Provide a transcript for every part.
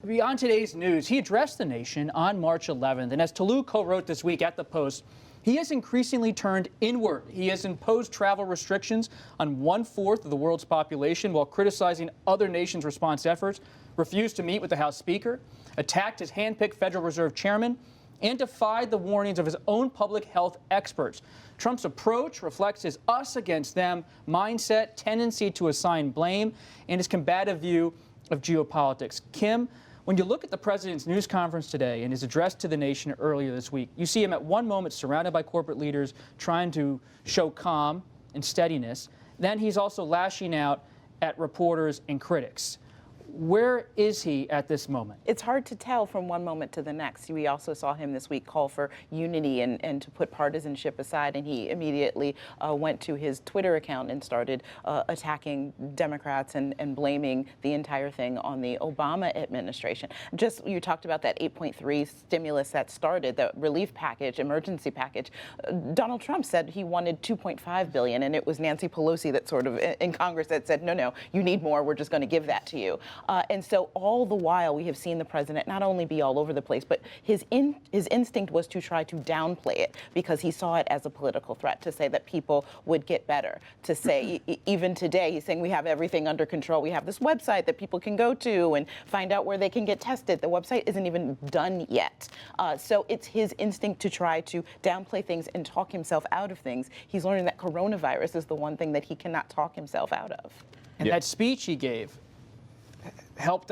Beyond today's news, he addressed the nation on March 11th, and as Toluse co-wrote this week at the Post, he has increasingly turned inward. He has imposed travel restrictions on 1/4 of the world's population while criticizing other nations' response efforts, refused to meet with the House Speaker, attacked his handpicked Federal Reserve chairman, and defied the warnings of his own public health experts. Trump's approach reflects his us against them mindset, tendency to assign blame, and his combative view of geopolitics. Kim, when you look at the president's news conference today and his address to the nation earlier this week, you see him at one moment surrounded by corporate leaders trying to show calm and steadiness. Then he's also lashing out at reporters and critics. Where is he at this moment? It's hard to tell from one moment to the next. We also saw him this week call for unity and to put partisanship aside, and he immediately went to his Twitter account and started attacking Democrats and blaming the entire thing on the Obama administration. Just, you talked about that 8.3 stimulus that started, the relief package, emergency package. Donald Trump said he wanted 2.5 billion, and it was Nancy Pelosi that sort of in Congress that said, no, you need more, we're just going to give that to you. And so all the while we have seen the president not only be all over the place, but his instinct was to try to downplay it because he saw it as a political threat, to say that people would get better, to say even today he's saying we have everything under control. We have this website that people can go to and find out where they can get tested. The website isn't even done yet. So it's his instinct to try to downplay things and talk himself out of things. He's learning that coronavirus is the one thing that he cannot talk himself out of. And that speech he gave, helped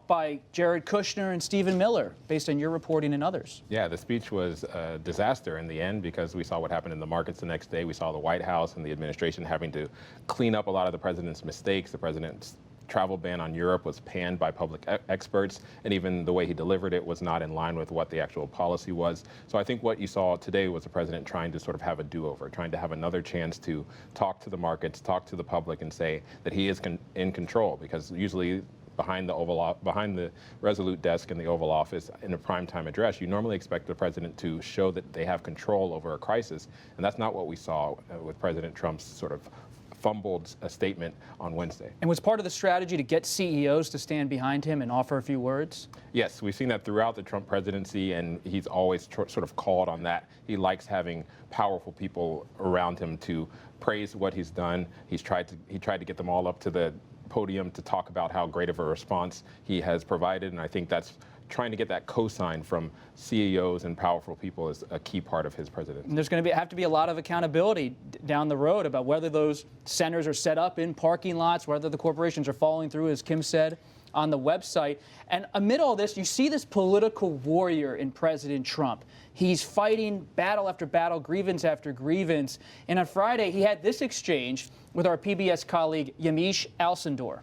by Jared Kushner and Stephen Miller, based on your reporting and others. Yeah, the speech was a disaster in the end because we saw what happened in the markets the next day. We saw the White House and the administration having to clean up a lot of the president's mistakes. The president's travel ban on Europe was panned by public experts, and even the way he delivered it was not in line with what the actual policy was. So I think what you saw today was the president trying to sort of have a do-over, trying to have another chance to talk to the markets, talk to the public, and say that he is in control, because usually behind the Resolute desk in the Oval Office in a primetime address, you normally expect the president to show that they have control over a crisis, and that's not what we saw with President Trump's sort of fumbled a statement on Wednesday. And was part of the strategy to get CEOs to stand behind him and offer a few words? Yes, we've seen that throughout the Trump presidency, and he's always sort of called on that. He likes having powerful people around him to praise what he's done. He tried to get them all up to the podium to talk about how great of a response he has provided, and I think that's trying to get that cosign from CEOs and powerful people is a key part of his presidency. And there's going to have to be a lot of accountability down the road about whether those centers are set up in parking lots, whether the corporations are following through, as Kim said, on the website. And amid all this, you see this political warrior in President Trump. He's fighting battle after battle, grievance after grievance. And on Friday, he had this exchange with our PBS colleague, Yamiche Alcindor.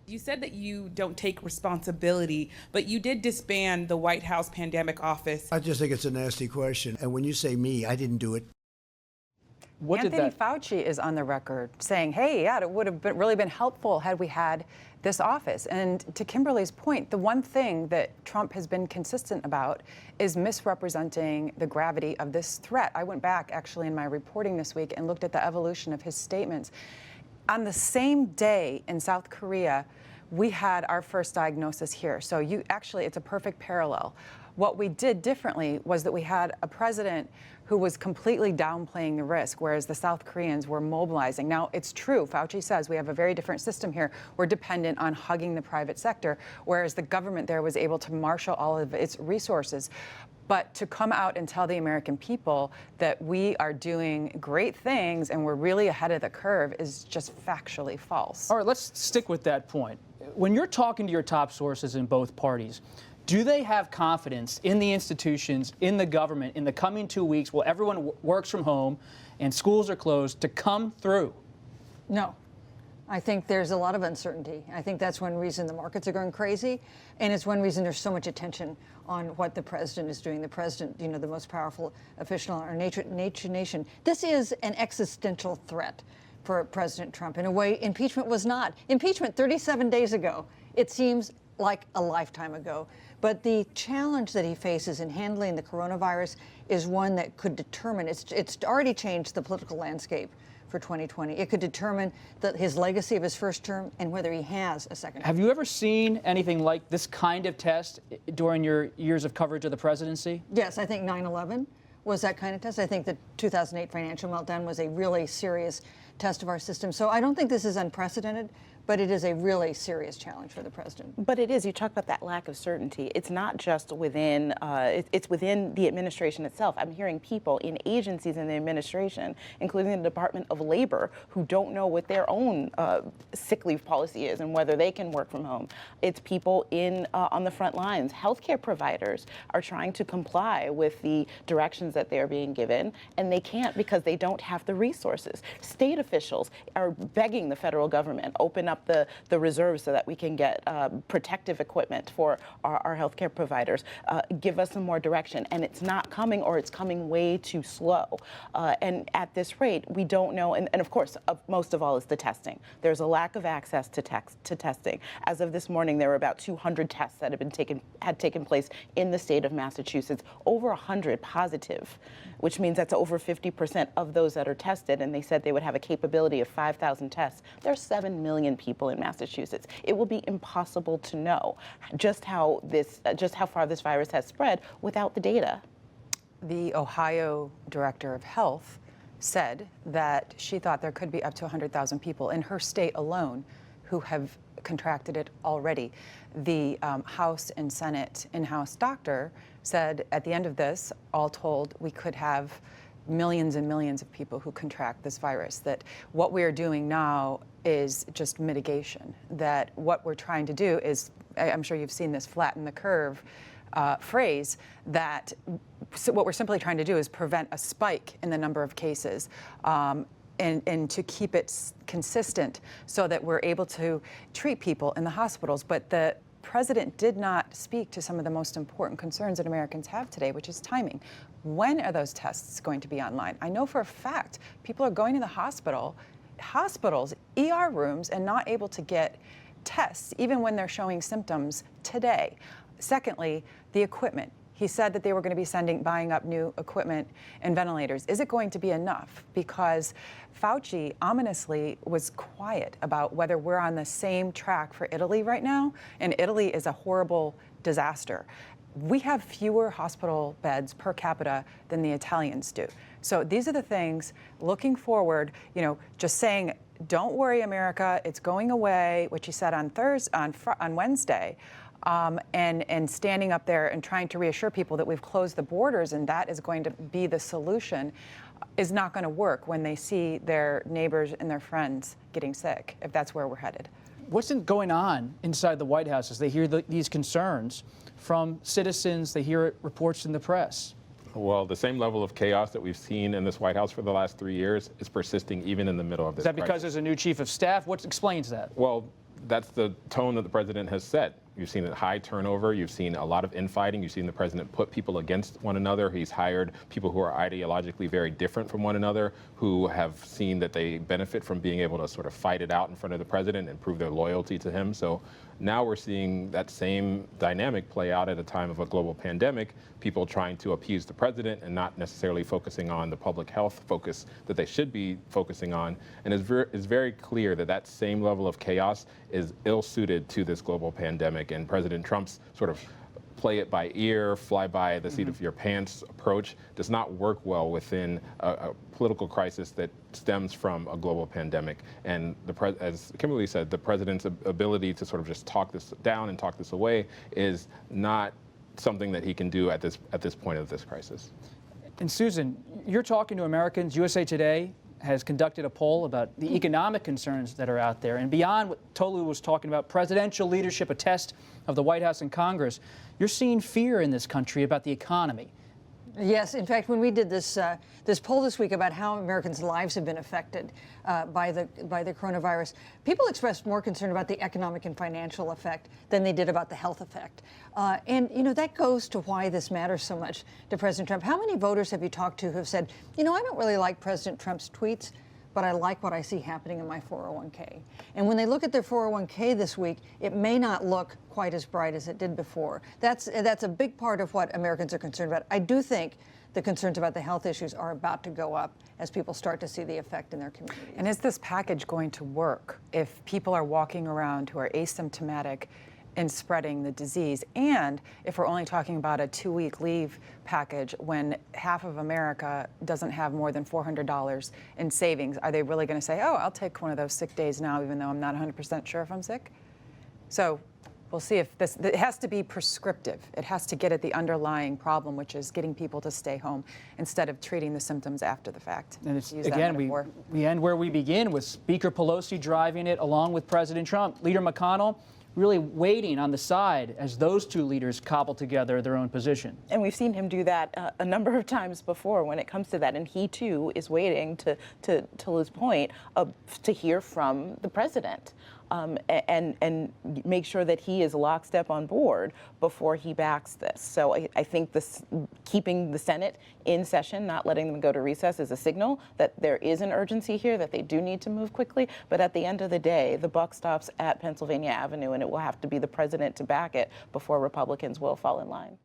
You said that you don't take responsibility, but you did disband the White House pandemic office. I just think it's a nasty question. And when you say me, I didn't do it. Anthony Fauci is on the record saying, hey, yeah, it would have really been helpful had we had this office. And to Kimberly's point, the one thing that Trump has been consistent about is misrepresenting the gravity of this threat. I went back actually in my reporting this week and looked at the evolution of his statements. On the same day in South Korea, we had our first diagnosis here. So it's a perfect parallel. What we did differently was that we had a president who was completely downplaying the risk, whereas the South Koreans were mobilizing. Now, it's true, Fauci says we have a very different system here. We're dependent on hugging the private sector, whereas the government there was able to marshal all of its resources. But to come out and tell the American people that we are doing great things and we're really ahead of the curve is just factually false. All right, let's stick with that point. When you're talking to your top sources in both parties, do they have confidence in the institutions, in the government, in the coming 2 weeks while everyone works from home and schools are closed to come through? No. I think there's a lot of uncertainty. I think that's one reason the markets are going crazy, and it's one reason there's so much attention on what the president is doing. The president, the most powerful official in our nation. This is an existential threat for President Trump. In a way, impeachment was not. Impeachment 37 days ago, it seems like a lifetime ago. But the challenge that he faces in handling the coronavirus is one that could determine, it's already changed the political landscape for 2020. It could determine his legacy of his first term and whether he has a second term. Have you ever seen anything like this kind of test during your years of coverage of the presidency? Yes, I think 9/11 was that kind of test. I think the 2008 financial meltdown was a really serious test of our system. So I don't think this is unprecedented, but it is a really serious challenge for the president. But it is. You talk about that lack of certainty. It's not just within, it's within the administration itself. I'm hearing people in agencies in the administration, including the Department of Labor, who don't know what their own sick leave policy is and whether they can work from home. It's people on the front lines. Healthcare providers are trying to comply with the directions that they're being given, and they can't because they don't have the resources. State officials are begging the federal government, open up the reserves so that we can get protective equipment for our healthcare providers, give us some more direction. And it's not coming, or it's coming way too slow. And at this rate, we don't know. And of course, most of all is the testing. There's a lack of access to testing. As of this morning, there were about 200 tests that had taken place in the state of Massachusetts, over 100 positive, which means that's over 50% of those that are tested. And they said they would have a capability of 5,000 tests. There's 7 million people in Massachusetts. It will be impossible to know just how far this virus has spread without the data. The Ohio Director of Health said that she thought there could be up to 100,000 people in her state alone who have contracted it already. The House and Senate in-house doctor said at the end of this, all told, we could have millions and millions of people who contract this virus, that what we are doing now is just mitigation, that what we're trying to do is, I'm sure you've seen this flatten the curve phrase, that what we're simply trying to do is prevent a spike in the number of cases and to keep it consistent so that we're able to treat people in the hospitals. But the president did not speak to some of the most important concerns that Americans have today, which is timing. When are those tests going to be online? I know for a fact people are going to the hospitals, ER rooms, and not able to get tests, even when they're showing symptoms today. Secondly, the equipment. He said that they were going to be buying up new equipment and ventilators. Is it going to be enough? Because Fauci ominously was quiet about whether we're on the same track for Italy right now, and Italy is a horrible disaster. We have fewer hospital beds per capita than the Italians do. So these are the things, looking forward, just saying, don't worry, America, it's going away, which he said on Wednesday. And standing up there and trying to reassure people that we've closed the borders and that is going to be the solution is not going to work when they see their neighbors and their friends getting sick, if that's where we're headed. What's going on inside the White House as they hear these concerns from citizens, they hear reports in the press? Well, the same level of chaos that we've seen in this White House for the last 3 years is persisting even in the middle of this crisis. Is that because crisis. there's a new chief of staff? What explains that? Well, that's the tone that the president has set. You've seen a high turnover. You've seen a lot of infighting. You've seen the president put people against one another. He's hired people who are ideologically very different from one another, who have seen that they benefit from being able to sort of fight it out in front of the president and prove their loyalty to him. So now we're seeing that same dynamic play out at a time of a global pandemic, people trying to appease the president and not necessarily focusing on the public health focus that they should be focusing on. And it's very clear that that same level of chaos is ill-suited to this global pandemic. And President Trump's sort of play it by ear, fly by the seat of your pants approach does not work well within a political crisis that stems from a global pandemic. And as Kimberly said, the president's ability to sort of just talk this down and talk this away is not something that he can do at this point of this crisis. And Susan, you're talking to Americans. USA Today has conducted a poll about the economic concerns that are out there. And beyond what Toluse was talking about, presidential leadership, a test of the White House and Congress, you're seeing fear in this country about the economy. Yes, in fact, when we did this poll this week about how Americans' lives have been affected by the coronavirus, people expressed more concern about the economic and financial effect than they did about the health effect. And that goes to why this matters so much to President Trump. How many voters have you talked to who have said, I don't really like President Trump's tweets, but I like what I see happening in my 401k. And when they look at their 401k this week, it may not look quite as bright as it did before. That's a big part of what Americans are concerned about. I do think the concerns about the health issues are about to go up as people start to see the effect in their communities. And is this package going to work if people are walking around who are asymptomatic and spreading the disease? And if we're only talking about a 2-week leave package when half of America doesn't have more than $400 in savings, are they really going to say, oh, I'll take one of those sick days now even though I'm not 100% sure if I'm sick? So we'll see if it has to be prescriptive. It has to get at the underlying problem, which is getting people to stay home instead of treating the symptoms after the fact. And it's, again, we end where we begin, with Speaker Pelosi driving it along with President Trump. Leader McConnell really waiting on the side as those two leaders cobble together their own position. And we've seen him do that a number of times before when it comes to that. And he, too, is waiting, to Toluse's point, to hear from the president. And make sure that he is lockstep on board before he backs this. So I think keeping the Senate in session, not letting them go to recess, is a signal that there is an urgency here, that they do need to move quickly. But at the end of the day, the buck stops at Pennsylvania Avenue, and it will have to be the president to back it before Republicans will fall in line.